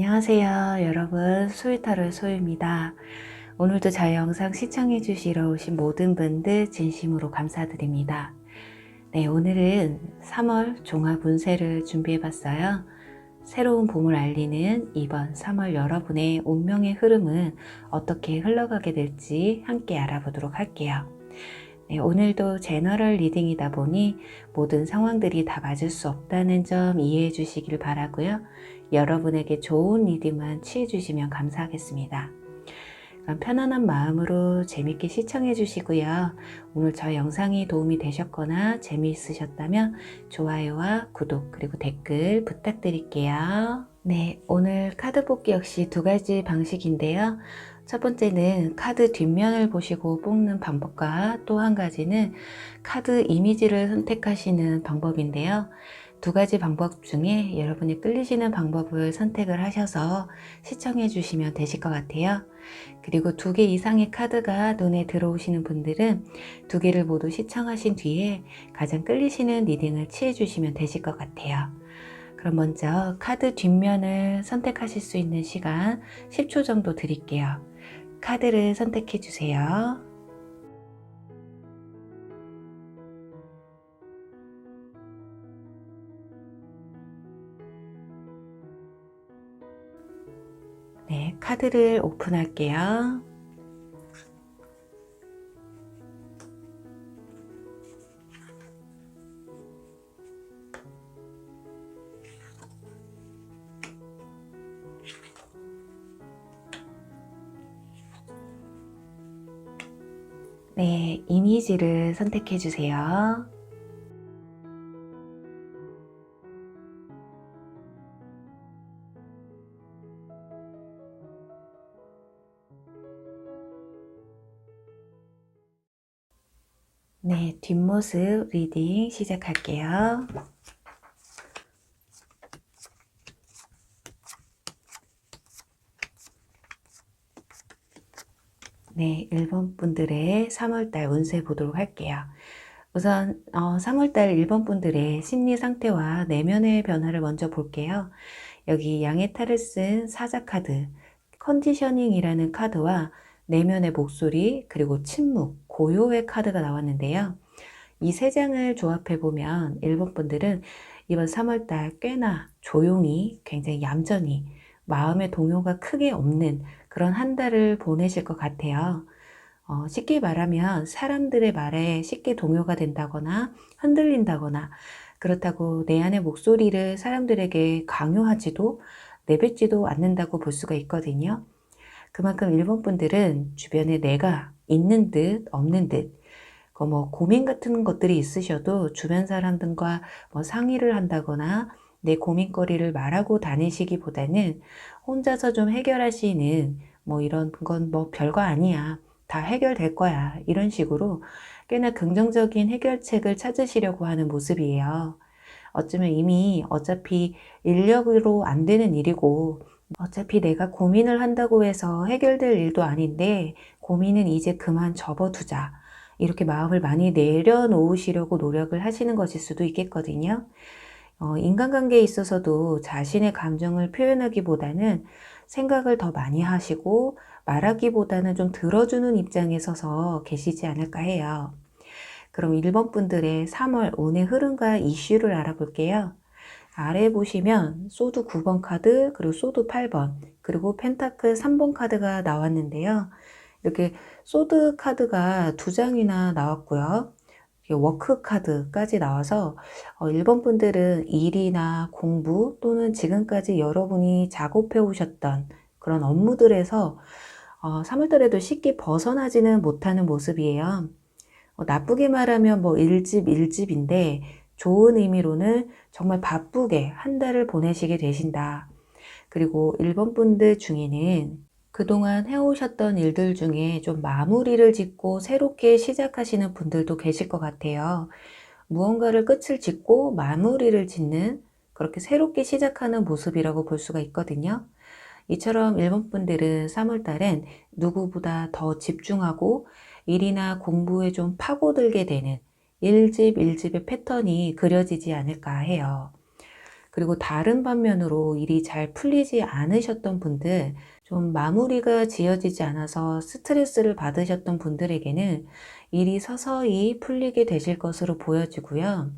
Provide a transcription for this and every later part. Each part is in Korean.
안녕하세요 여러분, 소유타로의 소유입니다. 오늘도 제 영상 시청해 주시러 오신 모든 분들 진심으로 감사드립니다. 네, 오늘은 3월 종합 운세를 준비해 봤어요. 새로운 봄을 알리는 이번 3월 여러분의 운명의 흐름은 어떻게 흘러가게 될지 함께 알아보도록 할게요. 네, 오늘도 제너럴 리딩이다 보니 모든 상황들이 다 맞을 수 없다는 점 이해해 주시길 바라고요. 여러분에게 좋은 리딩만 취해 주시면 감사하겠습니다. 그럼 편안한 마음으로 재밌게 시청해 주시고요. 오늘 저 영상이 도움이 되셨거나 재미있으셨다면 좋아요와 구독 그리고 댓글 부탁드릴게요. 네, 오늘 카드 뽑기 역시 두 가지 방식인데요. 첫 번째는 카드 뒷면을 보시고 뽑는 방법과 또 한 가지는 카드 이미지를 선택하시는 방법인데요. 두 가지 방법 중에 여러분이 끌리시는 방법을 선택을 하셔서 시청해 주시면 되실 것 같아요. 그리고 2개 이상의 카드가 눈에 들어오시는 분들은 2개를 모두 시청하신 뒤에 가장 끌리시는 리딩을 취해 주시면 되실 것 같아요. 그럼 먼저 카드 뒷면을 선택하실 수 있는 시간 10초 정도 드릴게요. 카드를 선택해 주세요. 네, 카드를 오픈할게요. 네, 이미지를 선택해 주세요. 네, 뒷모습 리딩 시작할게요. 네, 1번 분들의 3월달 운세 보도록 할게요. 우선 3월달 1번 분들의 심리 상태와 내면의 변화를 먼저 볼게요. 여기 양의 탈을 쓴 사자 카드, 컨디셔닝이라는 카드와 내면의 목소리, 그리고 침묵, 고요의 카드가 나왔는데요. 이 세 장을 조합해 보면 1번 분들은 이번 3월달 꽤나 조용히, 굉장히 얌전히 마음의 동요가 크게 없는 그런 한 달을 보내실 것 같아요. 쉽게 말하면 사람들의 말에 쉽게 동요가 된다거나 흔들린다거나, 그렇다고 내 안의 목소리를 사람들에게 강요하지도 내뱉지도 않는다고 볼 수가 있거든요. 그만큼 1번 분들은 주변에 내가 있는 듯 없는 듯, 고민 같은 것들이 있으셔도 주변 사람들과 상의를 한다거나 내 고민거리를 말하고 다니시기보다는 혼자서 좀 해결하시는, 이런 건 별거 아니야, 다 해결될 거야, 이런 식으로 꽤나 긍정적인 해결책을 찾으시려고 하는 모습이에요. 어쩌면 이미 어차피 인력으로 안 되는 일이고, 어차피 내가 고민을 한다고 해서 해결될 일도 아닌데 고민은 이제 그만 접어두자, 이렇게 마음을 많이 내려놓으시려고 노력을 하시는 것일 수도 있겠거든요. 인간관계에 있어서도 자신의 감정을 표현하기보다는 생각을 더 많이 하시고 말하기보다는 좀 들어주는 입장에 서서 계시지 않을까 해요. 그럼 1번 분들의 3월 운의 흐름과 이슈를 알아볼게요. 아래 보시면 소드 9번 카드, 그리고 소드 8번, 그리고 펜타클 3번 카드가 나왔는데요. 이렇게 소드 카드가 2장이나 나왔고요. 워크 카드까지 나와서 1번 분들은 일이나 공부 또는 지금까지 여러분이 작업해 오셨던 그런 업무들에서 3월달에도 쉽게 벗어나지는 못하는 모습이에요. 나쁘게 말하면 일집인데 좋은 의미로는 정말 바쁘게 한 달을 보내시게 되신다. 그리고 1번 분들 중에는 그동안 해오셨던 일들 중에 좀 마무리를 짓고 새롭게 시작하시는 분들도 계실 것 같아요. 무언가를 끝을 짓고 마무리를 짓는, 그렇게 새롭게 시작하는 모습이라고 볼 수가 있거든요. 이처럼 1번 분들은 3월 달엔 누구보다 더 집중하고 일이나 공부에 좀 파고들게 되는 일집의 패턴이 그려지지 않을까 해요. 그리고 다른 반면으로 일이 잘 풀리지 않으셨던 분들, 좀 마무리가 지어지지 않아서 스트레스를 받으셨던 분들에게는 일이 서서히 풀리게 되실 것으로 보여지고요.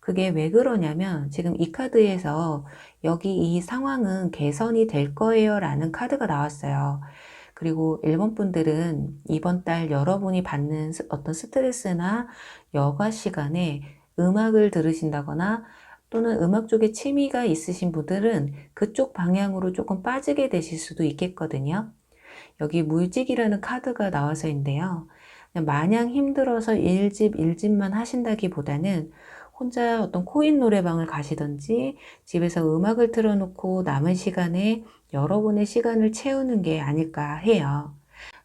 그게 왜 그러냐면 지금 이 카드에서 여기 이 상황은 개선이 될 거예요 라는 카드가 나왔어요. 그리고 일본 분들은 이번 달 여러분이 받는 어떤 스트레스나 여가 시간에 음악을 들으신다거나 또는 음악 쪽에 취미가 있으신 분들은 그쪽 방향으로 조금 빠지게 되실 수도 있겠거든요. 여기 물직이라는 카드가 나와서인데요. 그냥 마냥 힘들어서 일집만 하신다기보다는 혼자 어떤 코인 노래방을 가시든지 집에서 음악을 틀어놓고 남은 시간에 여러분의 시간을 채우는 게 아닐까 해요.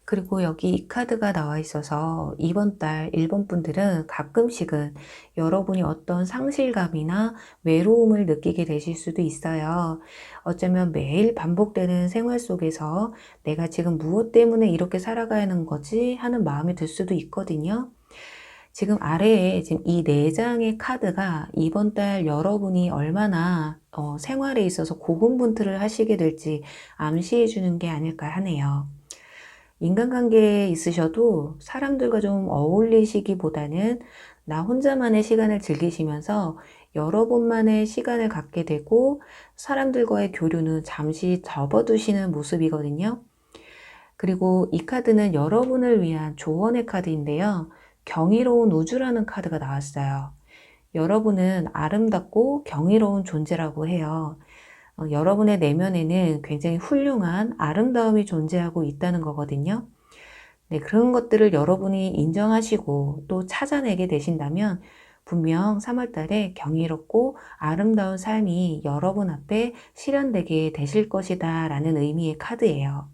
그리고 여기 이 카드가 나와 있어서 이번 달 일본 분들은 가끔씩은 여러분이 어떤 상실감이나 외로움을 느끼게 되실 수도 있어요. 어쩌면 매일 반복되는 생활 속에서 내가 지금 무엇 때문에 이렇게 살아가는 거지 하는 마음이 들 수도 있거든요. 지금 아래에 지금 이 네 장의 카드가 이번 달 여러분이 얼마나 생활에 있어서 고군분투를 하시게 될지 암시해 주는 게 아닐까 하네요. 인간관계에 있으셔도 사람들과 좀 어울리시기보다는 나 혼자만의 시간을 즐기시면서 여러분만의 시간을 갖게 되고 사람들과의 교류는 잠시 접어두시는 모습이거든요. 그리고 이 카드는 여러분을 위한 조언의 카드인데요. 경이로운 우주라는 카드가 나왔어요. 여러분은 아름답고 경이로운 존재라고 해요. 여러분의 내면에는 굉장히 훌륭한 아름다움이 존재하고 있다는 거거든요. 네, 그런 것들을 여러분이 인정하시고 또 찾아내게 되신다면 분명 3월 달에 경이롭고 아름다운 삶이 여러분 앞에 실현되게 되실 것이다 라는 의미의 카드예요.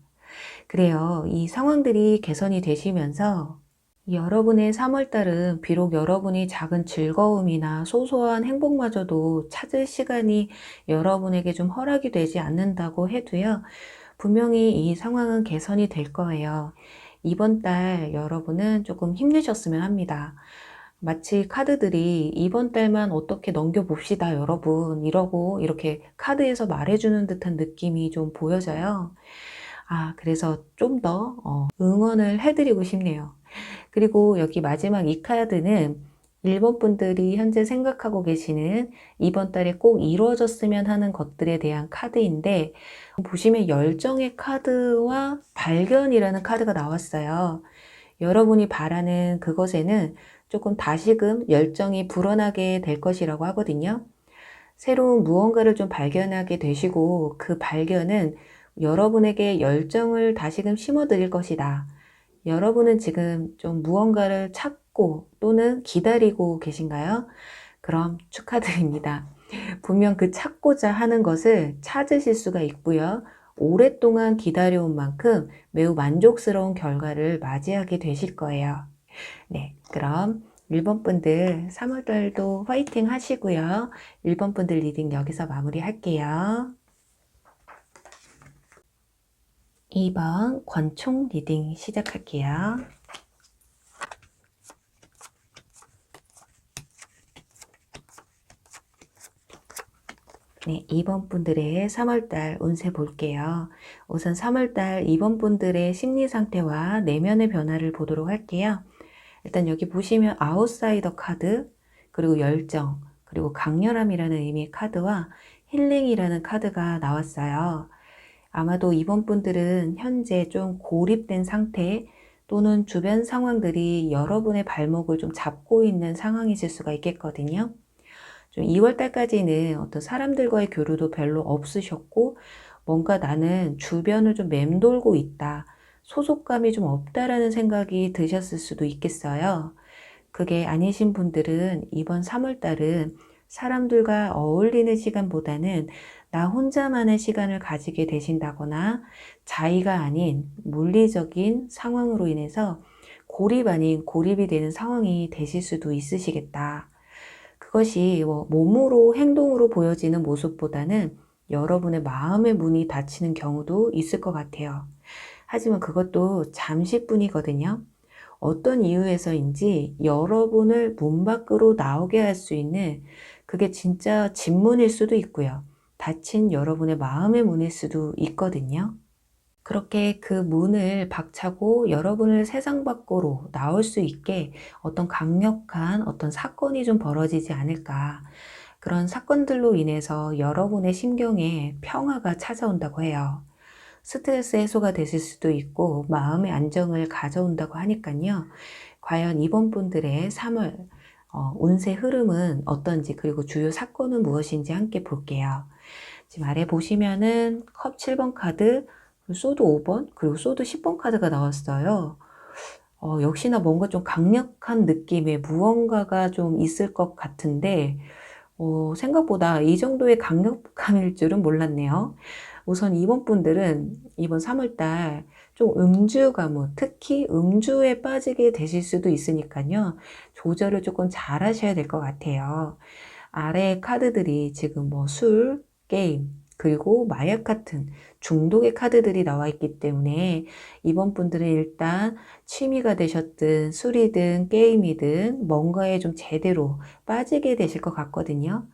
그래요. 이 상황들이 개선이 되시면서 여러분의 3월달은 비록 여러분이 작은 즐거움이나 소소한 행복마저도 찾을 시간이 여러분에게 좀 허락이 되지 않는다고 해도요. 분명히 이 상황은 개선이 될 거예요. 이번 달 여러분은 조금 힘내셨으면 합니다. 마치 카드들이 이번 달만 어떻게 넘겨봅시다, 여러분. 이러고 이렇게 카드에서 말해주는 듯한 느낌이 좀 보여져요. 그래서 좀 더 응원을 해드리고 싶네요. 그리고 여기 마지막 이 카드는 일본 분들이 현재 생각하고 계시는 이번 달에 꼭 이루어졌으면 하는 것들에 대한 카드인데 보시면 열정의 카드와 발견이라는 카드가 나왔어요. 여러분이 바라는 그것에는 조금 다시금 열정이 불어나게 될 것이라고 하거든요. 새로운 무언가를 좀 발견하게 되시고 그 발견은 여러분에게 열정을 다시금 심어 드릴 것이다. 여러분은 지금 좀 무언가를 찾고 또는 기다리고 계신가요? 그럼 축하드립니다. 분명 그 찾고자 하는 것을 찾으실 수가 있고요. 오랫동안 기다려온 만큼 매우 만족스러운 결과를 맞이하게 되실 거예요. 네, 그럼 1번 분들 3월달도 화이팅 하시고요. 1번 분들 리딩 여기서 마무리 할게요. 2번 권총 리딩 시작할게요. 네, 2번 분들의 3월달 운세 볼게요. 우선 3월달 2번 분들의 심리 상태와 내면의 변화를 보도록 할게요. 일단 여기 보시면 아웃사이더 카드, 그리고 열정, 그리고 강렬함이라는 의미의 카드와 힐링이라는 카드가 나왔어요. 아마도 이번 분들은 현재 좀 고립된 상태 또는 주변 상황들이 여러분의 발목을 좀 잡고 있는 상황이실 수가 있겠거든요. 좀 2월 달까지는 어떤 사람들과의 교류도 별로 없으셨고 뭔가 나는 주변을 좀 맴돌고 있다. 소속감이 좀 없다라는 생각이 드셨을 수도 있겠어요. 그게 아니신 분들은 이번 3월 달은 사람들과 어울리는 시간보다는 나 혼자만의 시간을 가지게 되신다거나 자의가 아닌 물리적인 상황으로 인해서 고립 아닌 고립이 되는 상황이 되실 수도 있으시겠다. 그것이 몸으로 행동으로 보여지는 모습보다는 여러분의 마음의 문이 닫히는 경우도 있을 것 같아요. 하지만 그것도 잠시뿐이거든요. 어떤 이유에서인지 여러분을 문 밖으로 나오게 할 수 있는 그게 진짜 진문일 수도 있고요. 닫힌 여러분의 마음의 문일 수도 있거든요. 그렇게 그 문을 박차고 여러분을 세상 밖으로 나올 수 있게 어떤 강력한 어떤 사건이 좀 벌어지지 않을까. 그런 사건들로 인해서 여러분의 심경에 평화가 찾아온다고 해요. 스트레스 해소가 되실 수도 있고 마음의 안정을 가져온다고 하니까요. 과연 이번 분들의 3월 운세 흐름은 어떤지 그리고 주요 사건은 무엇인지 함께 볼게요. 지금 아래 보시면은 컵 7번 카드, 소드 5번, 그리고 소드 10번 카드가 나왔어요. 역시나 뭔가 좀 강력한 느낌의 무언가가 좀 있을 것 같은데 생각보다 이 정도의 강력함일 줄은 몰랐네요. 우선 이번 분들은 이번 3월달 좀 음주 가문, 특히 음주에 빠지게 되실 수도 있으니까요. 조절을 조금 잘 하셔야 될 것 같아요. 아래 카드들이 지금 뭐 술, 게임, 그리고 마약 같은 중독의 카드들이 나와 있기 때문에 이번 분들은 일단 취미가 되셨든 술이든 게임이든 뭔가에 좀 제대로 빠지게 되실 것 같거든요.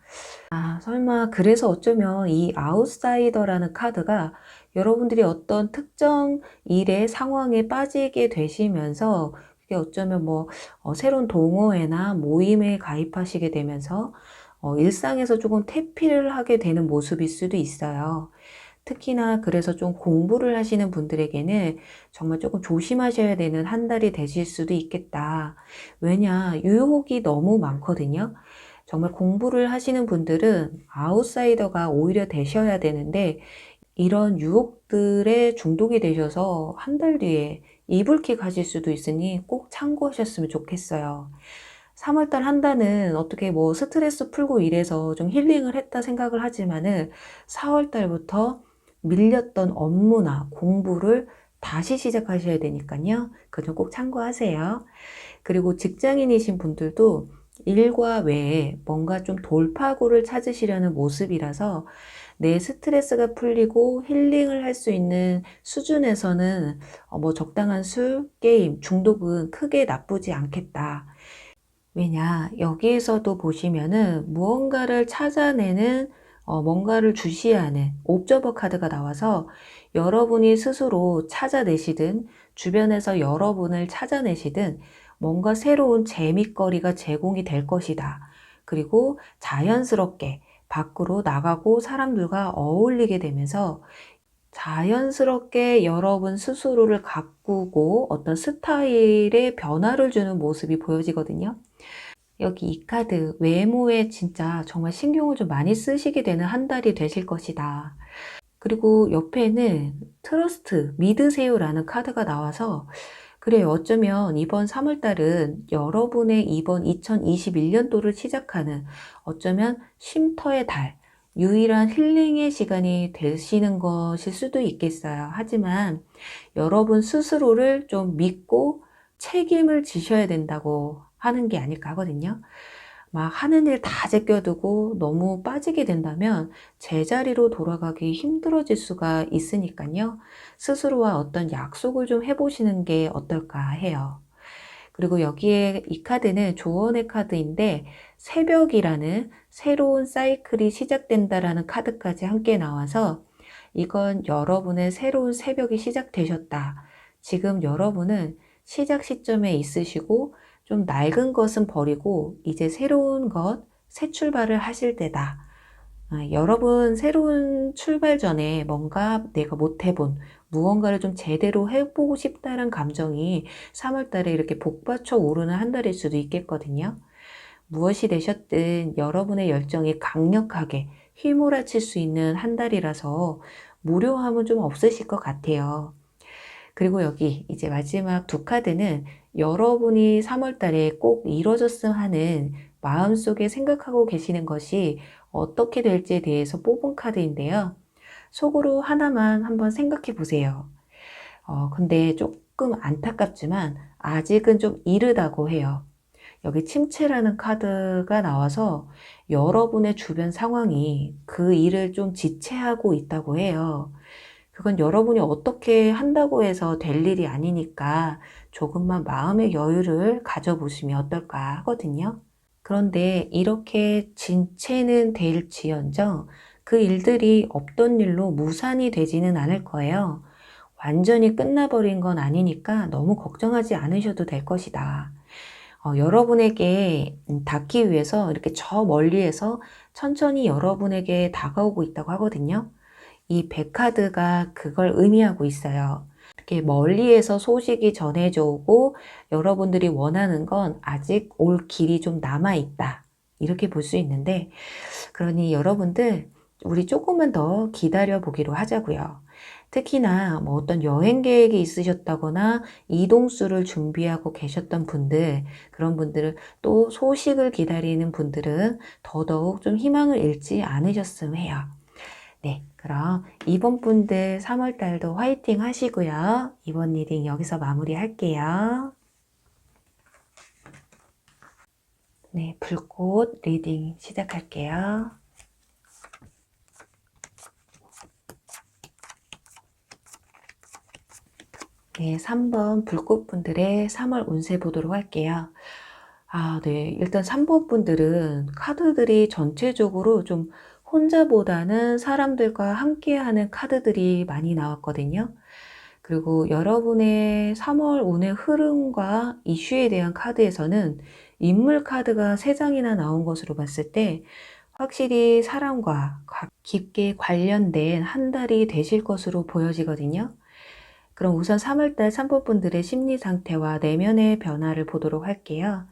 아, 설마 그래서 어쩌면 이 아웃사이더라는 카드가 여러분들이 어떤 특정 일의 상황에 빠지게 되시면서 그게 어쩌면 뭐 새로운 동호회나 모임에 가입하시게 되면서 일상에서 조금 퇴피를 하게 되는 모습일 수도 있어요. 특히나 그래서 좀 공부를 하시는 분들에게는 정말 조금 조심하셔야 되는 한 달이 되실 수도 있겠다. 왜냐, 유혹이 너무 많거든요. 정말 공부를 하시는 분들은 아웃사이더가 오히려 되셔야 되는데 이런 유혹들에 중독이 되셔서 한 달 뒤에 이불킥 하실 수도 있으니 꼭 참고하셨으면 좋겠어요. 3월달 한 달은 어떻게 뭐 스트레스 풀고 이래서 좀 힐링을 했다 생각을 하지만은 4월달부터 밀렸던 업무나 공부를 다시 시작하셔야 되니까요. 그거 좀 꼭 참고하세요. 그리고 직장인이신 분들도 일과 외에 뭔가 좀 돌파구를 찾으시려는 모습이라서 내 스트레스가 풀리고 힐링을 할 수 있는 수준에서는 뭐 적당한 술, 게임, 중독은 크게 나쁘지 않겠다. 왜냐, 여기에서도 보시면은 무언가를 찾아내는 뭔가를 주시하는 옵저버 카드가 나와서 여러분이 스스로 찾아내시든 주변에서 여러분을 찾아내시든 뭔가 새로운 재밌거리가 제공이 될 것이다. 그리고 자연스럽게 밖으로 나가고 사람들과 어울리게 되면서 자연스럽게 여러분 스스로를 가꾸고 어떤 스타일의 변화를 주는 모습이 보여지거든요. 여기 이 카드 외모에 진짜 정말 신경을 좀 많이 쓰시게 되는 한 달이 되실 것이다. 그리고 옆에는 트러스트, 믿으세요라는 카드가 나와서 그래요. 어쩌면 이번 3월달은 여러분의 이번 2021년도를 시작하는 어쩌면 쉼터의 달, 유일한 힐링의 시간이 되시는 것일 수도 있겠어요. 하지만 여러분 스스로를 좀 믿고 책임을 지셔야 된다고 하는 게 아닐까 하거든요. 막 하는 일 다 제껴두고 너무 빠지게 된다면 제자리로 돌아가기 힘들어질 수가 있으니까요. 스스로와 어떤 약속을 좀 해보시는 게 어떨까 해요. 그리고 여기에 이 카드는 조언의 카드인데 새벽이라는 새로운 사이클이 시작된다라는 카드까지 함께 나와서 이건 여러분의 새로운 새벽이 시작되셨다. 지금 여러분은 시작 시점에 있으시고 좀 낡은 것은 버리고 이제 새로운 것, 새 출발을 하실 때다. 여러분 새로운 출발 전에 뭔가 내가 못 해본 무언가를 좀 제대로 해보고 싶다는 감정이 3월 달에 이렇게 복받쳐 오르는 한 달일 수도 있겠거든요. 무엇이 되셨든 여러분의 열정이 강력하게 휘몰아칠 수 있는 한 달이라서 무료함은 좀 없으실 것 같아요. 그리고 여기 이제 마지막 두 카드는 여러분이 3월 달에 꼭 이뤄졌으면 하는 마음속에 생각하고 계시는 것이 어떻게 될지에 대해서 뽑은 카드인데요. 속으로 하나만 한번 생각해 보세요. 근데 조금 안타깝지만 아직은 좀 이르다고 해요. 여기 침체라는 카드가 나와서 여러분의 주변 상황이 그 일을 좀 지체하고 있다고 해요. 그건 여러분이 어떻게 한다고 해서 될 일이 아니니까 조금만 마음의 여유를 가져보시면 어떨까 하거든요. 그런데 이렇게 진체는 될지언정 그 일들이 없던 일로 무산이 되지는 않을 거예요. 완전히 끝나버린 건 아니니까 너무 걱정하지 않으셔도 될 것이다. 여러분에게 닿기 위해서 이렇게 저 멀리에서 천천히 여러분에게 다가오고 있다고 하거든요. 이 백카드가 그걸 의미하고 있어요. 이렇게 멀리에서 소식이 전해져 오고 여러분들이 원하는 건 아직 올 길이 좀 남아 있다. 이렇게 볼 수 있는데, 그러니 여러분들 우리 조금만 더 기다려 보기로 하자고요. 특히나 뭐 어떤 여행 계획이 있으셨다거나 이동수를 준비하고 계셨던 분들, 그런 분들은 또 소식을 기다리는 분들은 더더욱 좀 희망을 잃지 않으셨으면 해요. 네, 그럼 이번 분들 3월 달도 화이팅 하시고요. 이번 리딩 여기서 마무리 할게요. 네, 불꽃 리딩 시작할게요. 네, 3번 불꽃분들의 3월 운세 보도록 할게요. 네. 일단 3번 분들은 카드들이 전체적으로 좀 혼자보다는 사람들과 함께하는 카드들이 많이 나왔거든요. 그리고 여러분의 3월 운의 흐름과 이슈에 대한 카드에서는 인물 카드가 3장이나 나온 것으로 봤을 때 확실히 사람과 깊게 관련된 한 달이 되실 것으로 보여지거든요. 그럼 우선 3월달 3번 분들의 심리 상태와 내면의 변화를 보도록 할게요.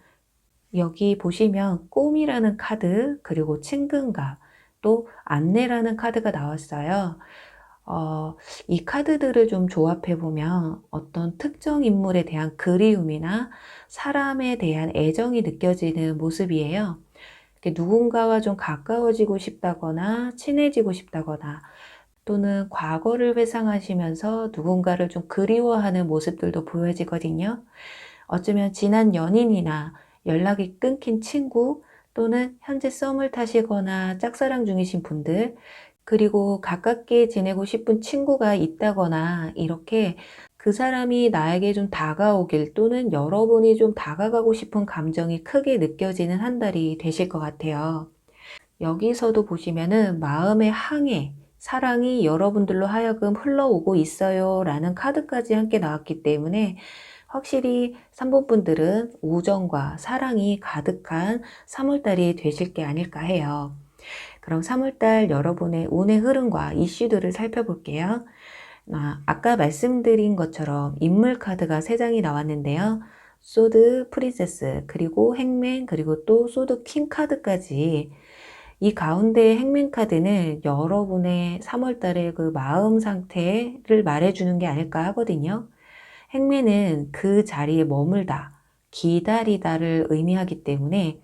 여기 보시면 꿈이라는 카드, 그리고 친근감, 또 안내라는 카드가 나왔어요. 이 카드들을 좀 조합해보면 어떤 특정 인물에 대한 그리움이나 사람에 대한 애정이 느껴지는 모습이에요. 누군가와 좀 가까워지고 싶다거나 친해지고 싶다거나 또는 과거를 회상하시면서 누군가를 좀 그리워하는 모습들도 보여지거든요. 어쩌면 지난 연인이나 연락이 끊긴 친구 또는 현재 썸을 타시거나 짝사랑 중이신 분들, 그리고 가깝게 지내고 싶은 친구가 있다거나 이렇게 그 사람이 나에게 좀 다가오길 또는 여러분이 좀 다가가고 싶은 감정이 크게 느껴지는 한 달이 되실 것 같아요. 여기서도 보시면은 마음의 항해, 사랑이 여러분들로 하여금 흘러오고 있어요 라는 카드까지 함께 나왔기 때문에 확실히 3번 분들은 우정과 사랑이 가득한 3월달이 되실 게 아닐까 해요. 그럼 3월달 여러분의 운의 흐름과 이슈들을 살펴볼게요. 아까 말씀드린 것처럼 인물 카드가 3장이 나왔는데요. 소드 프린세스, 그리고 행맨, 그리고 또 소드 킹 카드까지, 이 가운데 행맨 카드는 여러분의 3월달의 그 마음 상태를 말해주는 게 아닐까 하거든요. 행맨은 그 자리에 머물다, 기다리다를 의미하기 때문에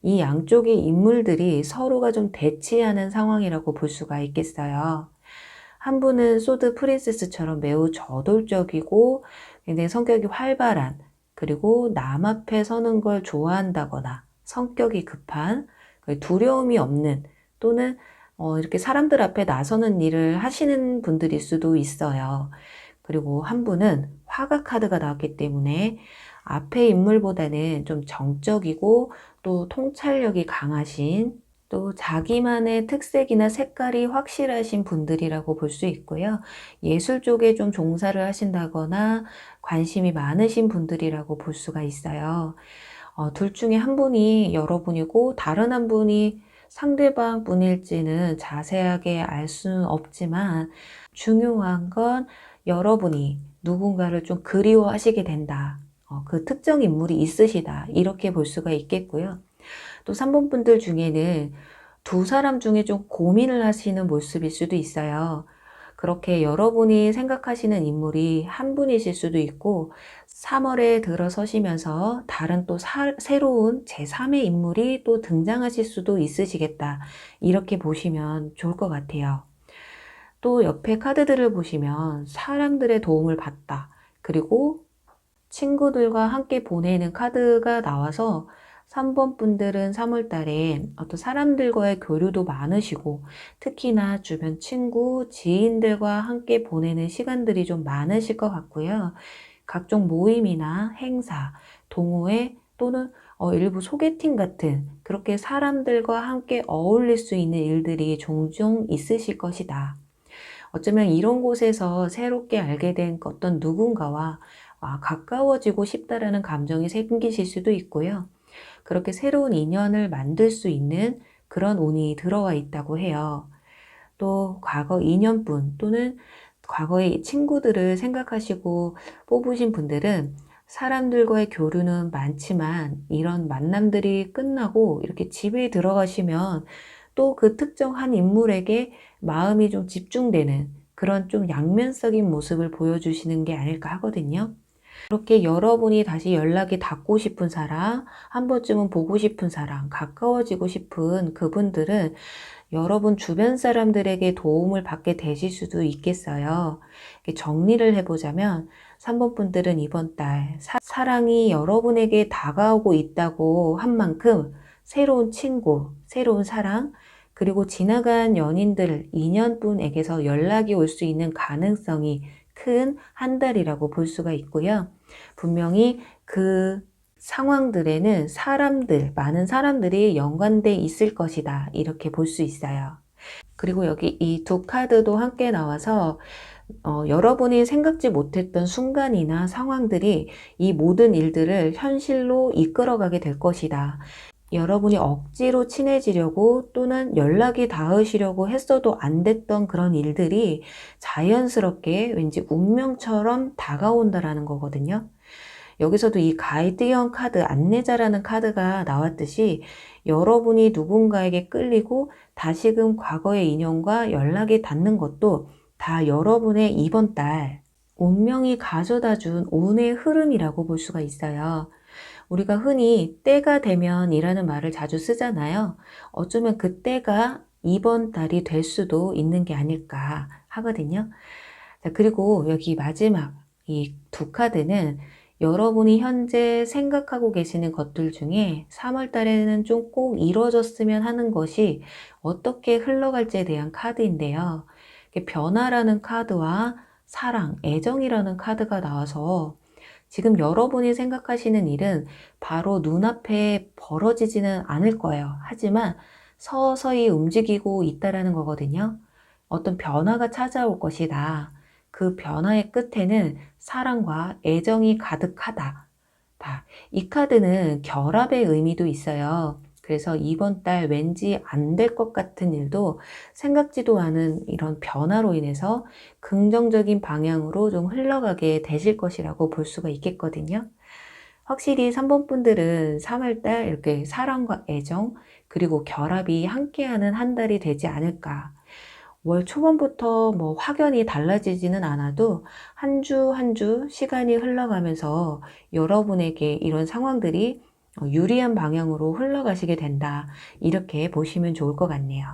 이 양쪽의 인물들이 서로가 좀 대치하는 상황이라고 볼 수가 있겠어요. 한 분은 소드 프린세스처럼 매우 저돌적이고 굉장히 성격이 활발한, 그리고 남 앞에 서는 걸 좋아한다거나 성격이 급한, 두려움이 없는, 또는 이렇게 사람들 앞에 나서는 일을 하시는 분들일 수도 있어요. 그리고 한 분은 화가 카드가 나왔기 때문에 앞의 인물보다는 좀 정적이고 또 통찰력이 강하신, 또 자기만의 특색이나 색깔이 확실하신 분들이라고 볼 수 있고요. 예술 쪽에 좀 종사를 하신다거나 관심이 많으신 분들이라고 볼 수가 있어요. 둘 중에 한 분이 여러분이고 다른 한 분이 상대방 분일지는 자세하게 알 수는 없지만 중요한 건 여러분이 누군가를 좀 그리워하시게 된다. 그 특정 인물이 있으시다. 이렇게 볼 수가 있겠고요. 또 3번 분들 중에는 두 사람 중에 좀 고민을 하시는 모습일 수도 있어요. 그렇게 여러분이 생각하시는 인물이 한 분이실 수도 있고 3월에 들어서시면서 다른 또 새로운 제3의 인물이 또 등장하실 수도 있으시겠다. 이렇게 보시면 좋을 것 같아요. 또 옆에 카드들을 보시면 사람들의 도움을 받다. 그리고 친구들과 함께 보내는 카드가 나와서 3번 분들은 3월 달에 어떤 사람들과의 교류도 많으시고 특히나 주변 친구, 지인들과 함께 보내는 시간들이 좀 많으실 것 같고요. 각종 모임이나 행사, 동호회 또는 일부 소개팅 같은 그렇게 사람들과 함께 어울릴 수 있는 일들이 종종 있으실 것이다. 어쩌면 이런 곳에서 새롭게 알게 된 어떤 누군가와 가까워지고 싶다라는 감정이 생기실 수도 있고요. 그렇게 새로운 인연을 만들 수 있는 그런 운이 들어와 있다고 해요. 또 과거 인연분 또는 과거의 친구들을 생각하시고 뽑으신 분들은 사람들과의 교류는 많지만 이런 만남들이 끝나고 이렇게 집에 들어가시면 또 그 특정 한 인물에게 마음이 좀 집중되는 그런 좀 양면적인 모습을 보여주시는 게 아닐까 하거든요. 그렇게 여러분이 다시 연락이 닿고 싶은 사람, 한 번쯤은 보고 싶은 사람, 가까워지고 싶은 그분들은 여러분 주변 사람들에게 도움을 받게 되실 수도 있겠어요. 정리를 해보자면 3번 분들은 이번 달 사랑이 여러분에게 다가오고 있다고 한 만큼 새로운 친구, 새로운 사랑, 그리고 지나간 연인들, 인연분에게서 연락이 올 수 있는 가능성이 큰 한 달이라고 볼 수가 있고요. 분명히 그 상황들에는 많은 사람들이 연관돼 있을 것이다. 이렇게 볼 수 있어요. 그리고 여기 이 두 카드도 함께 나와서 여러분이 생각지 못했던 순간이나 상황들이 이 모든 일들을 현실로 이끌어가게 될 것이다. 여러분이 억지로 친해지려고 또는 연락이 닿으시려고 했어도 안 됐던 그런 일들이 자연스럽게 왠지 운명처럼 다가온다라는 거거든요. 여기서도 이 가이드형 카드, 안내자라는 카드가 나왔듯이 여러분이 누군가에게 끌리고 다시금 과거의 인연과 연락이 닿는 것도 다 여러분의 이번 달 운명이 가져다 준 운의 흐름이라고 볼 수가 있어요. 우리가 흔히 때가 되면이라는 말을 자주 쓰잖아요. 어쩌면 그 때가 이번 달이 될 수도 있는 게 아닐까 하거든요. 자, 그리고 여기 마지막 이 두 카드는 여러분이 현재 생각하고 계시는 것들 중에 3월 달에는 좀 꼭 이루어졌으면 하는 것이 어떻게 흘러갈지에 대한 카드인데요. 변화라는 카드와 사랑, 애정이라는 카드가 나와서 지금 여러분이 생각하시는 일은 바로 눈앞에 벌어지지는 않을 거예요. 하지만 서서히 움직이고 있다라는 거거든요. 어떤 변화가 찾아올 것이다. 그 변화의 끝에는 사랑과 애정이 가득하다. 이 카드는 결합의 의미도 있어요. 그래서 이번 달 왠지 안 될 것 같은 일도 생각지도 않은 이런 변화로 인해서 긍정적인 방향으로 좀 흘러가게 되실 것이라고 볼 수가 있겠거든요. 확실히 3번 분들은 3월 달 이렇게 사랑과 애정 그리고 결합이 함께하는 한 달이 되지 않을까. 월 초반부터 뭐 확연히 달라지지는 않아도 한 주 한 주 시간이 흘러가면서 여러분에게 이런 상황들이 유리한 방향으로 흘러가시게 된다. 이렇게 보시면 좋을 것 같네요.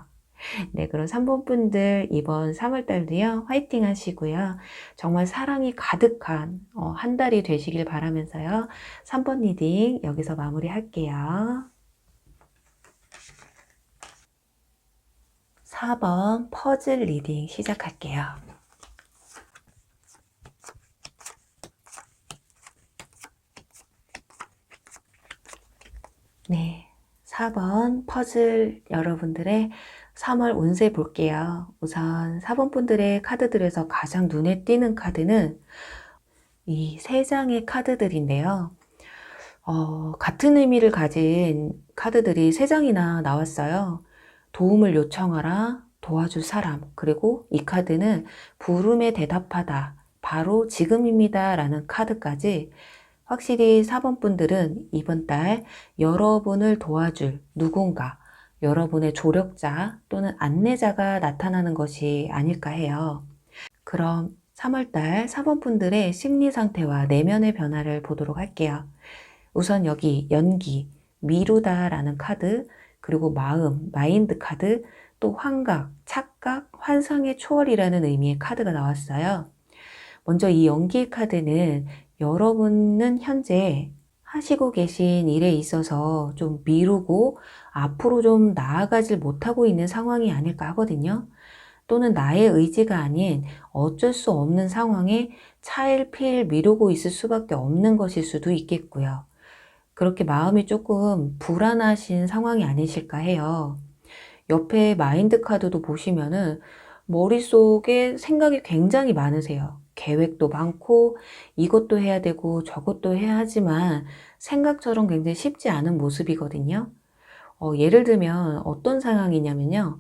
네, 그럼 3번 분들 이번 3월 달도요, 화이팅 하시고요. 정말 사랑이 가득한 한 달이 되시길 바라면서요. 3번 리딩 여기서 마무리할게요. 4번 퍼즐 리딩 시작할게요. 네, 4번 퍼즐 여러분들의 3월 운세 볼게요. 우선 4번 분들의 카드들에서 가장 눈에 띄는 카드는 이 3장의 카드들인데요. 같은 의미를 가진 카드들이 3장이나 나왔어요. 도움을 요청하라, 도와줄 사람, 그리고 이 카드는 부름에 대답하다, 바로 지금입니다 라는 카드까지 확실히 4번 분들은 이번 달 여러분을 도와줄 누군가, 여러분의 조력자 또는 안내자가 나타나는 것이 아닐까 해요. 그럼 3월달 4번 분들의 심리 상태와 내면의 변화를 보도록 할게요. 우선 여기 연기, 미루다라는 카드, 그리고 마음, 마인드 카드, 또 환각, 착각, 환상의 초월이라는 의미의 카드가 나왔어요. 먼저 이 연기 카드는 여러분은 현재 하시고 계신 일에 있어서 좀 미루고 앞으로 좀 나아가질 못하고 있는 상황이 아닐까 하거든요. 또는 나의 의지가 아닌 어쩔 수 없는 상황에 차일피일 미루고 있을 수밖에 없는 것일 수도 있겠고요. 그렇게 마음이 조금 불안하신 상황이 아니실까 해요. 옆에 마인드 카드도 보시면은 머릿속에 생각이 굉장히 많으세요. 계획도 많고 이것도 해야 되고 저것도 해야 하지만 생각처럼 굉장히 쉽지 않은 모습이거든요. 예를 들면 어떤 상황이냐면요.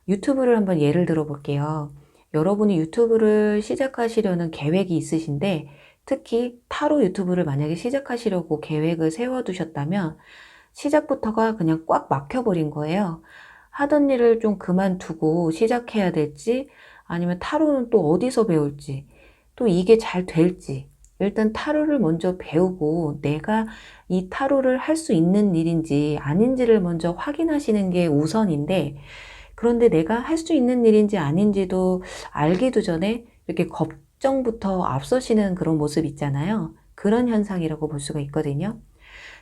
유튜브를 한번 예를 들어 볼게요. 여러분이 유튜브를 시작하시려는 계획이 있으신데 특히 타로 유튜브를 만약에 시작하시려고 계획을 세워두셨다면 시작부터가 그냥 꽉 막혀버린 거예요. 하던 일을 좀 그만두고 시작해야 될지 아니면 타로는 또 어디서 배울지 또 이게 잘 될지 일단 타로를 먼저 배우고 내가 이 타로를 할 수 있는 일인지 아닌지를 먼저 확인하시는 게 우선인데 그런데 내가 할 수 있는 일인지 아닌지도 알기도 전에 이렇게 걱정부터 앞서시는 그런 모습 있잖아요. 그런 현상이라고 볼 수가 있거든요.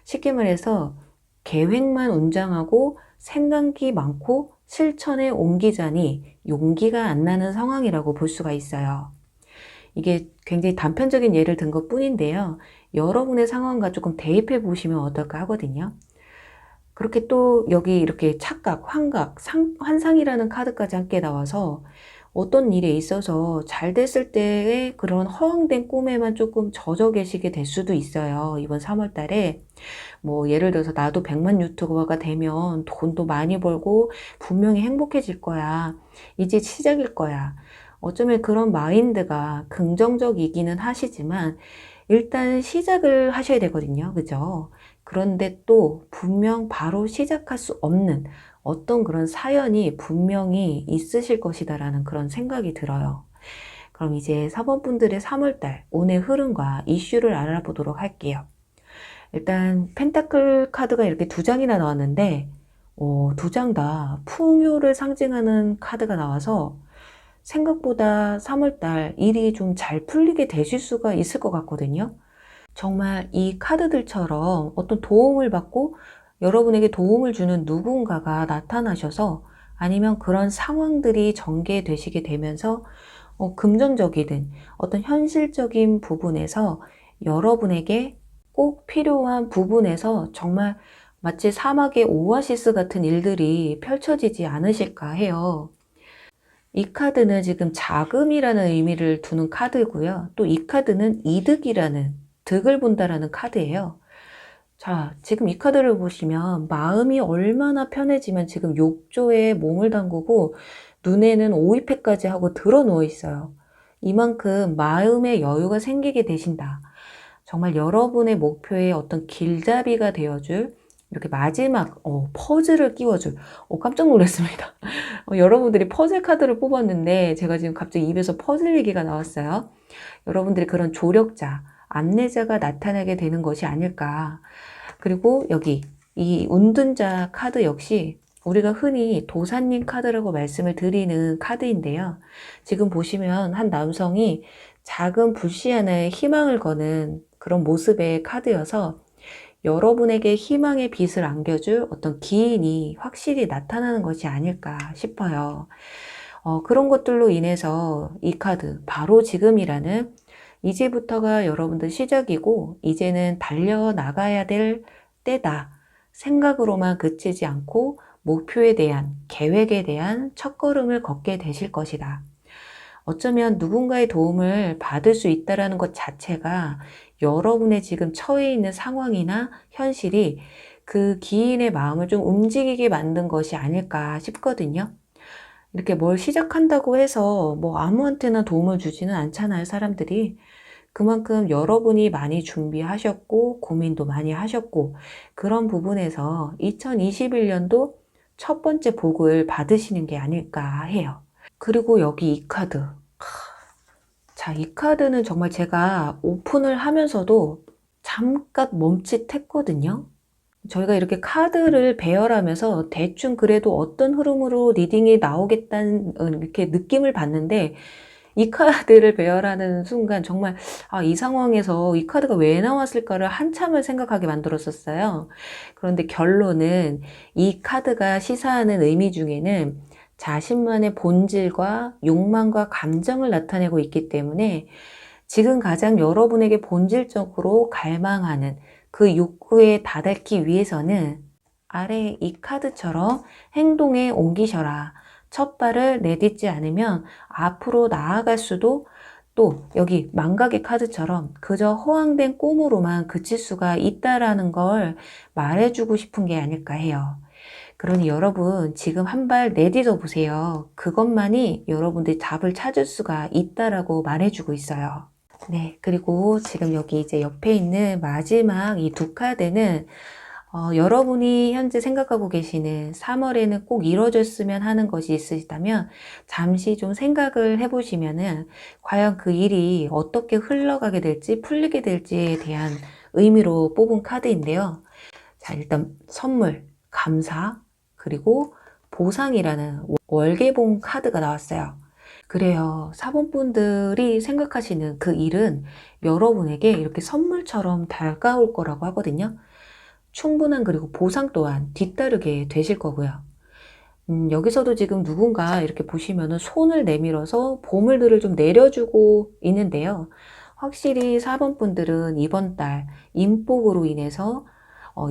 쉽게 말해서 계획만 운장하고 생각이 많고 실천에 옮기자니 용기가 안 나는 상황이라고 볼 수가 있어요. 이게 굉장히 단편적인 예를 든 것 뿐인데요. 여러분의 상황과 조금 대입해 보시면 어떨까 하거든요. 그렇게 또 여기 이렇게 착각, 환각, 환상이라는 카드까지 함께 나와서 어떤 일에 있어서 잘 됐을 때의 그런 허황된 꿈에만 조금 젖어 계시게 될 수도 있어요. 이번 3월 달에. 뭐 예를 들어서 나도 100만 유튜버가 되면 돈도 많이 벌고 분명히 행복해질 거야. 이제 시작일 거야. 어쩌면 그런 마인드가 긍정적이기는 하시지만 일단 시작을 하셔야 되거든요. 그죠? 그런데 또 분명 바로 시작할 수 없는 어떤 그런 사연이 분명히 있으실 것이다라는 그런 생각이 들어요. 그럼 이제 4번 분들의 3월달 오늘 흐름과 이슈를 알아보도록 할게요. 일단 펜타클 카드가 이렇게 두 장이나 나왔는데 두 장 다 풍요를 상징하는 카드가 나와서 생각보다 3월달 일이 좀 잘 풀리게 되실 수가 있을 것 같거든요. 정말 이 카드들처럼 어떤 도움을 받고 여러분에게 도움을 주는 누군가가 나타나셔서 아니면 그런 상황들이 전개되시게 되면서 금전적이든 어떤 현실적인 부분에서 여러분에게 꼭 필요한 부분에서 정말 마치 사막의 오아시스 같은 일들이 펼쳐지지 않으실까 해요. 이 카드는 지금 자금이라는 의미를 두는 카드고요. 또 이 카드는 이득이라는, 득을 본다라는 카드예요. 자, 지금 이 카드를 보시면 마음이 얼마나 편해지면 지금 욕조에 몸을 담그고 눈에는 오이패까지 하고 드러 누워 있어요. 이만큼 마음의 여유가 생기게 되신다. 정말 여러분의 목표에 어떤 길잡이가 되어줄 이렇게 마지막 퍼즐을 끼워줄 깜짝 놀랐습니다. 여러분들이 퍼즐 카드를 뽑았는데 제가 지금 갑자기 입에서 퍼즐 얘기가 나왔어요. 여러분들이 그런 조력자, 안내자가 나타나게 되는 것이 아닐까. 그리고 여기 이 운둔자 카드 역시 우리가 흔히 도사님 카드라고 말씀을 드리는 카드인데요. 지금 보시면 한 남성이 작은 불씨 하나에 희망을 거는 그런 모습의 카드여서 여러분에게 희망의 빛을 안겨줄 어떤 기인이 확실히 나타나는 것이 아닐까 싶어요. 그런 것들로 인해서 이 카드, 바로 지금이라는 이제부터가 여러분들 시작이고 이제는 달려나가야 될 때다. 생각으로만 그치지 않고 목표에 대한, 계획에 대한 첫걸음을 걷게 되실 것이다. 어쩌면 누군가의 도움을 받을 수 있다는 것 자체가 여러분의 지금 처해 있는 상황이나 현실이 그 기인의 마음을 좀 움직이게 만든 것이 아닐까 싶거든요. 이렇게 뭘 시작한다고 해서 뭐 아무한테나 도움을 주지는 않잖아요, 사람들이. 그만큼 여러분이 많이 준비하셨고 고민도 많이 하셨고 그런 부분에서 2021년도 첫 번째 복을 받으시는 게 아닐까 해요. 그리고 여기 이 카드. 자, 이 카드는 정말 제가 오픈을 하면서도 잠깐 멈칫했거든요. 저희가 이렇게 카드를 배열하면서 대충 그래도 어떤 흐름으로 리딩이 나오겠다는 이렇게 느낌을 받는데 이 카드를 배열하는 순간 정말 이 상황에서 이 카드가 왜 나왔을까를 한참을 생각하게 만들었었어요. 그런데 결론은 이 카드가 시사하는 의미 중에는 자신만의 본질과 욕망과 감정을 나타내고 있기 때문에 지금 가장 여러분에게 본질적으로 갈망하는 그 욕구에 다다르기 위해서는 아래 이 카드처럼 행동에 옮기셔라. 첫 발을 내딛지 않으면 앞으로 나아갈 수도, 또 여기 망각의 카드처럼 그저 허황된 꿈으로만 그칠 수가 있다라는 걸 말해주고 싶은 게 아닐까 해요. 그러니 여러분 지금 한 발 내딛어 보세요. 그것만이 여러분들이 답을 찾을 수가 있다라고 말해주고 있어요. 네, 그리고 지금 여기 이제 옆에 있는 마지막 이 두 카드는 여러분이 현재 생각하고 계시는 3월에는 꼭 이루어졌으면 하는 것이 있으시다면 잠시 좀 생각을 해보시면은 과연 그 일이 어떻게 흘러가게 될지 풀리게 될지에 대한 의미로 뽑은 카드인데요. 자, 일단 선물, 감사, 그리고 보상이라는 월계봉 카드가 나왔어요. 그래요. 사본분들이 생각하시는 그 일은 여러분에게 이렇게 선물처럼 다가올 거라고 하거든요. 충분한 그리고 보상 또한 뒤따르게 되실 거고요. 여기서도 지금 누군가 이렇게 보시면은 손을 내밀어서 보물들을 좀 내려주고 있는데요. 확실히 4번 분들은 이번 달 인복으로 인해서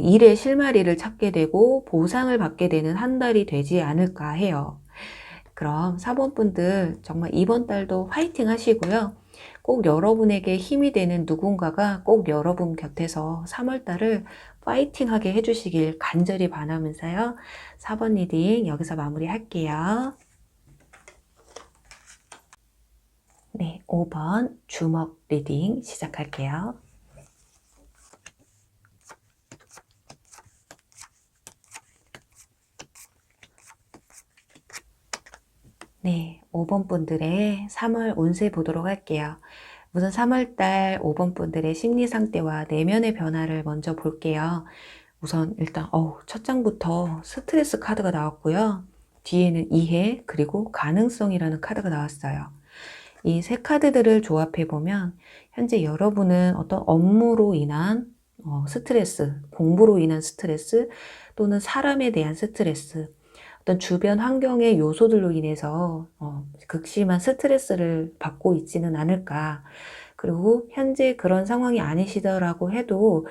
일의 실마리를 찾게 되고 보상을 받게 되는 한 달이 되지 않을까 해요. 그럼 4번 분들 정말 이번 달도 화이팅 하시고요. 꼭 여러분에게 힘이 되는 누군가가 꼭 여러분 곁에서 3월 달을 파이팅 하게 해주시길 간절히 바라면서요. 4번 리딩 여기서 마무리할게요. 네, 5번 주먹 리딩 시작할게요. 네, 5번 분들의 3월 운세 보도록 할게요. 우선 3월달 5번 분들의 심리 상태와 내면의 변화를 먼저 볼게요. 우선 일단 첫 장부터 스트레스 카드가 나왔고요. 뒤에는 이해 그리고 가능성이라는 카드가 나왔어요. 이 세 카드들을 조합해 보면 현재 여러분은 어떤 업무로 인한 스트레스, 공부로 인한 스트레스 또는 사람에 대한 스트레스, 어떤 주변 환경의 요소들로 인해서 극심한 스트레스를 받고 있지는 않을까. 그리고 현재 그런 상황이 아니시더라고 해도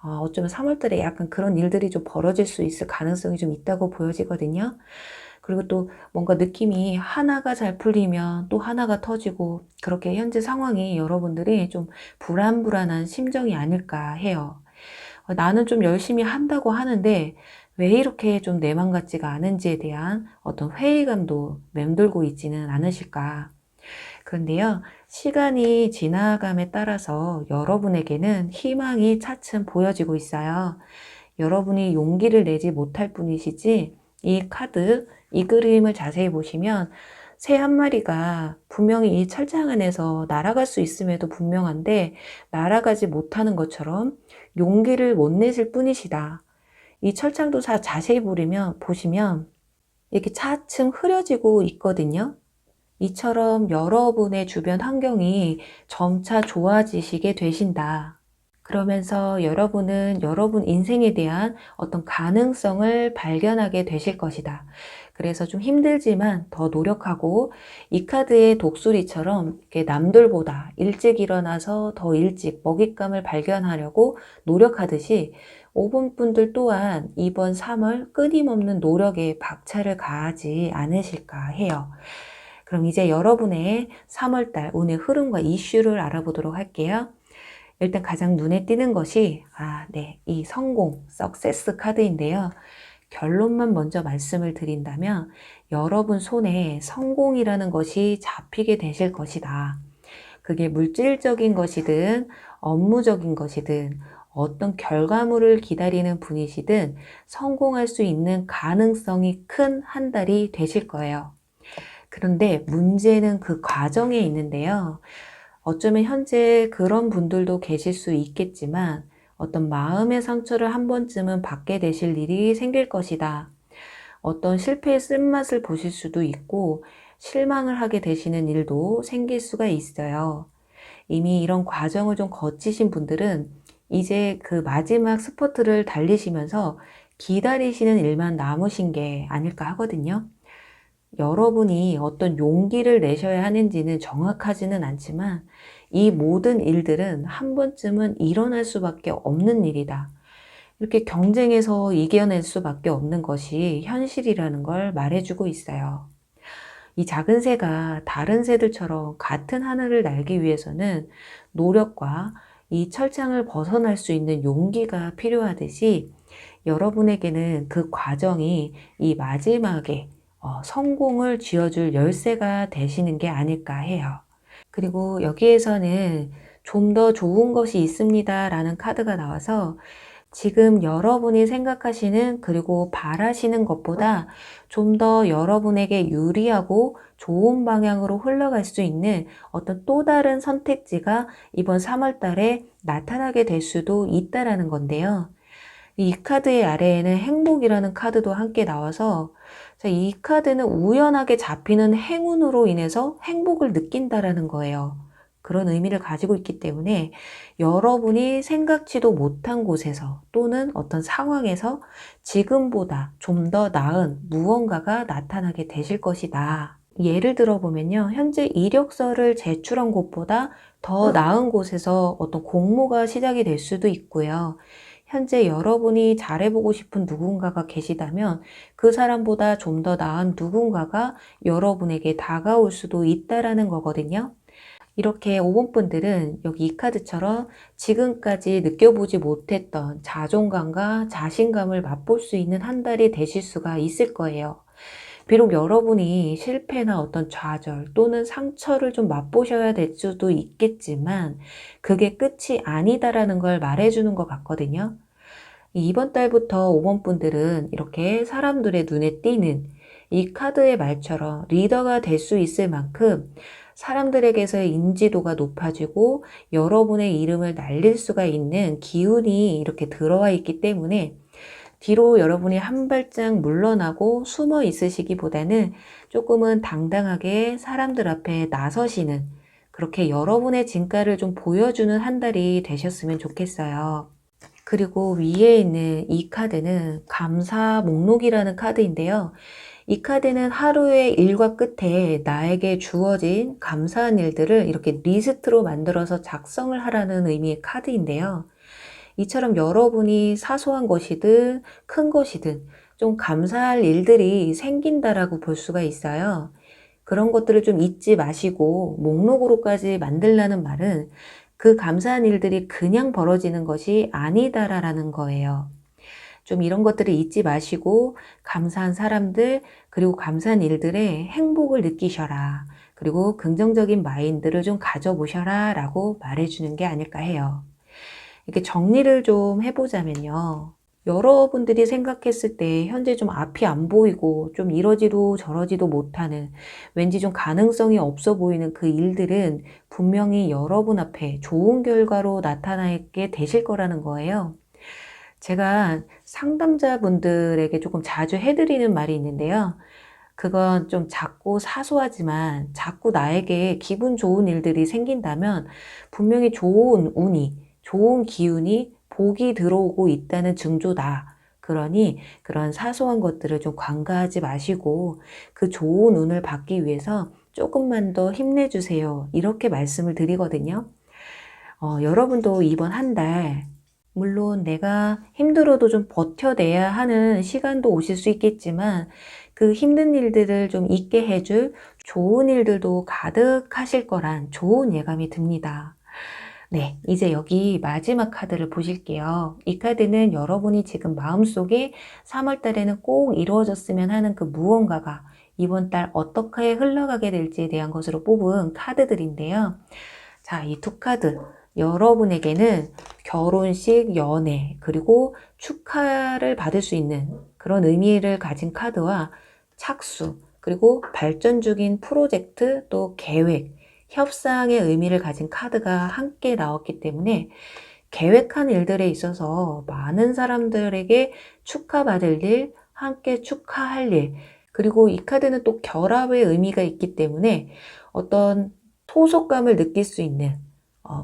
어쩌면 3월달에 약간 그런 일들이 좀 벌어질 수 있을 가능성이 좀 있다고 보여지거든요. 그리고 또 뭔가 느낌이 하나가 잘 풀리면 또 하나가 터지고 그렇게 현재 상황이 여러분들이 좀 불안불안한 심정이 아닐까 해요. 나는 좀 열심히 한다고 하는데 왜 이렇게 좀 내 맘 같지가 않은지에 대한 어떤 회의감도 맴돌고 있지는 않으실까. 그런데요, 시간이 지나감에 따라서 여러분에게는 희망이 차츰 보여지고 있어요. 여러분이 용기를 내지 못할 뿐이시지, 이 카드, 이 그림을 자세히 보시면 새 한 마리가 분명히 이 철장 안에서 날아갈 수 있음에도 분명한데 날아가지 못하는 것처럼 용기를 못 내실 뿐이시다. 이 철장도 자세히 보시면 이렇게 차츰 흐려지고 있거든요. 이처럼 여러분의 주변 환경이 점차 좋아지시게 되신다. 그러면서 여러분은 여러분 인생에 대한 어떤 가능성을 발견하게 되실 것이다. 그래서 좀 힘들지만 더 노력하고 이 카드의 독수리처럼 이렇게 남들보다 일찍 일어나서 더 일찍 먹잇감을 발견하려고 노력하듯이 5번 분들 또한 이번 3월 끊임없는 노력에 박차를 가하지 않으실까 해요. 그럼 이제 여러분의 3월달 운의 흐름과 이슈를 알아보도록 할게요. 일단 가장 눈에 띄는 것이 이 성공, 석세스 카드인데요. 결론만 먼저 말씀을 드린다면 여러분 손에 성공이라는 것이 잡히게 되실 것이다. 그게 물질적인 것이든 업무적인 것이든 어떤 결과물을 기다리는 분이시든 성공할 수 있는 가능성이 큰 한 달이 되실 거예요. 그런데 문제는 그 과정에 있는데요. 어쩌면 현재 그런 분들도 계실 수 있겠지만 어떤 마음의 상처를 한 번쯤은 받게 되실 일이 생길 것이다. 어떤 실패의 쓴맛을 보실 수도 있고 실망을 하게 되시는 일도 생길 수가 있어요. 이미 이런 과정을 좀 거치신 분들은 이제 그 마지막 스퍼트를 달리시면서 기다리시는 일만 남으신 게 아닐까 하거든요. 여러분이 어떤 용기를 내셔야 하는지는 정확하지는 않지만 이 모든 일들은 한 번쯤은 일어날 수밖에 없는 일이다. 이렇게 경쟁에서 이겨낼 수밖에 없는 것이 현실이라는 걸 말해주고 있어요. 이 작은 새가 다른 새들처럼 같은 하늘을 날기 위해서는 노력과 이 철창을 벗어날 수 있는 용기가 필요하듯이 여러분에게는 그 과정이 이 마지막에 성공을 쥐어줄 열쇠가 되시는 게 아닐까 해요. 그리고 여기에서는 좀 더 좋은 것이 있습니다 라는 카드가 나와서 지금 여러분이 생각하시는 그리고 바라시는 것보다 좀 더 여러분에게 유리하고 좋은 방향으로 흘러갈 수 있는 어떤 또 다른 선택지가 이번 3월 달에 나타나게 될 수도 있다라는 건데요. 이 카드의 아래에는 행복이라는 카드도 함께 나와서 이 카드는 우연하게 잡히는 행운으로 인해서 행복을 느낀다라는 거예요. 그런 의미를 가지고 있기 때문에 여러분이 생각지도 못한 곳에서 또는 어떤 상황에서 지금보다 좀 더 나은 무언가가 나타나게 되실 것이다. 예를 들어 보면요. 현재 이력서를 제출한 곳보다 더 나은 곳에서 어떤 공모가 시작이 될 수도 있고요. 현재 여러분이 잘해보고 싶은 누군가가 계시다면 그 사람보다 좀 더 나은 누군가가 여러분에게 다가올 수도 있다라는 거거든요. 이렇게 5번 분들은 여기 이 카드처럼 지금까지 느껴보지 못했던 자존감과 자신감을 맛볼 수 있는 한 달이 되실 수가 있을 거예요. 비록 여러분이 실패나 어떤 좌절 또는 상처를 좀 맛보셔야 될 수도 있겠지만 그게 끝이 아니다라는 걸 말해주는 것 같거든요. 이번 달부터 5번 분들은 이렇게 사람들의 눈에 띄는 이 카드의 말처럼 리더가 될 수 있을 만큼 사람들에게서의 인지도가 높아지고 여러분의 이름을 날릴 수가 있는 기운이 이렇게 들어와 있기 때문에 뒤로 여러분이 한 발짝 물러나고 숨어 있으시기보다는 조금은 당당하게 사람들 앞에 나서시는 그렇게 여러분의 진가를 좀 보여주는 한 달이 되셨으면 좋겠어요. 그리고 위에 있는 이 카드는 감사 목록이라는 카드인데요. 이 카드는 하루의 일과 끝에 나에게 주어진 감사한 일들을 이렇게 리스트로 만들어서 작성을 하라는 의미의 카드인데요. 이처럼 여러분이 사소한 것이든 큰 것이든 좀 감사할 일들이 생긴다라고 볼 수가 있어요. 그런 것들을 좀 잊지 마시고 목록으로까지 만들라는 말은 그 감사한 일들이 그냥 벌어지는 것이 아니다라는 거예요. 좀 이런 것들을 잊지 마시고 감사한 사람들 그리고 감사한 일들의 행복을 느끼셔라. 그리고 긍정적인 마인드를 좀 가져보셔라 라고 말해주는 게 아닐까 해요. 이렇게 정리를 좀 해보자면요. 여러분들이 생각했을 때 현재 좀 앞이 안 보이고 좀 이러지도 저러지도 못하는 왠지 좀 가능성이 없어 보이는 그 일들은 분명히 여러분 앞에 좋은 결과로 나타나게 되실 거라는 거예요. 제가 상담자분들에게 조금 자주 해드리는 말이 있는데요. 그건 좀 작고 사소하지만 자꾸 나에게 기분 좋은 일들이 생긴다면 분명히 좋은 운이, 좋은 기운이 복이 들어오고 있다는 징조다. 그러니 그런 사소한 것들을 좀 관가하지 마시고 그 좋은 운을 받기 위해서 조금만 더 힘내주세요. 이렇게 말씀을 드리거든요. 여러분도 이번 한 달 물론 내가 힘들어도 좀 버텨내야 하는 시간도 오실 수 있겠지만 그 힘든 일들을 좀 잊게 해줄 좋은 일들도 가득하실 거란 좋은 예감이 듭니다. 네, 이제 여기 마지막 카드를 보실게요. 이 카드는 여러분이 지금 마음속에 3월 달에는 꼭 이루어졌으면 하는 그 무언가가 이번 달 어떻게 흘러가게 될지에 대한 것으로 뽑은 카드들인데요. 자, 이 두 카드. 여러분에게는 결혼식, 연애, 그리고 축하를 받을 수 있는 그런 의미를 가진 카드와 착수, 그리고 발전 중인 프로젝트, 또 계획, 협상의 의미를 가진 카드가 함께 나왔기 때문에 계획한 일들에 있어서 많은 사람들에게 축하받을 일, 함께 축하할 일, 그리고 이 카드는 또 결합의 의미가 있기 때문에 어떤 소속감을 느낄 수 있는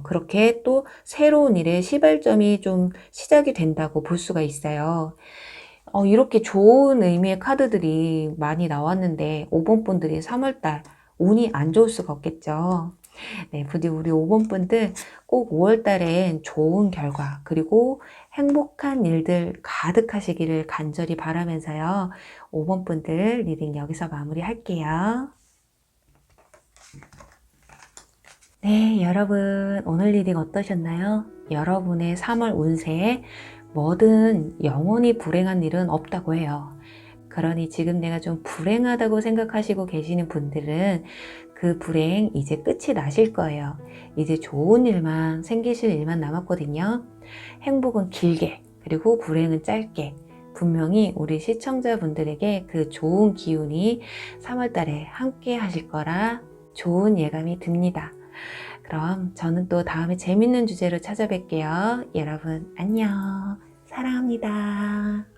그렇게 또 새로운 일의 시발점이 좀 시작이 된다고 볼 수가 있어요. 이렇게 좋은 의미의 카드들이 많이 나왔는데 5번 분들이 3월달 운이 안 좋을 수가 없겠죠. 네, 부디 우리 5번 분들 꼭 5월 달엔 좋은 결과 그리고 행복한 일들 가득하시기를 간절히 바라면서요. 5번 분들 리딩 여기서 마무리할게요. 네, 여러분 오늘 리딩 어떠셨나요? 여러분의 3월 운세에 뭐든 영원히 불행한 일은 없다고 해요. 그러니 지금 내가 좀 불행하다고 생각하시고 계시는 분들은 그 불행 이제 끝이 나실 거예요. 이제 좋은 일만 생기실 일만 남았거든요. 행복은 길게 그리고 불행은 짧게 분명히 우리 시청자분들에게 그 좋은 기운이 3월 달에 함께 하실 거라 좋은 예감이 듭니다. 그럼 저는 또 다음에 재밌는 주제로 찾아뵐게요. 여러분 안녕. 사랑합니다.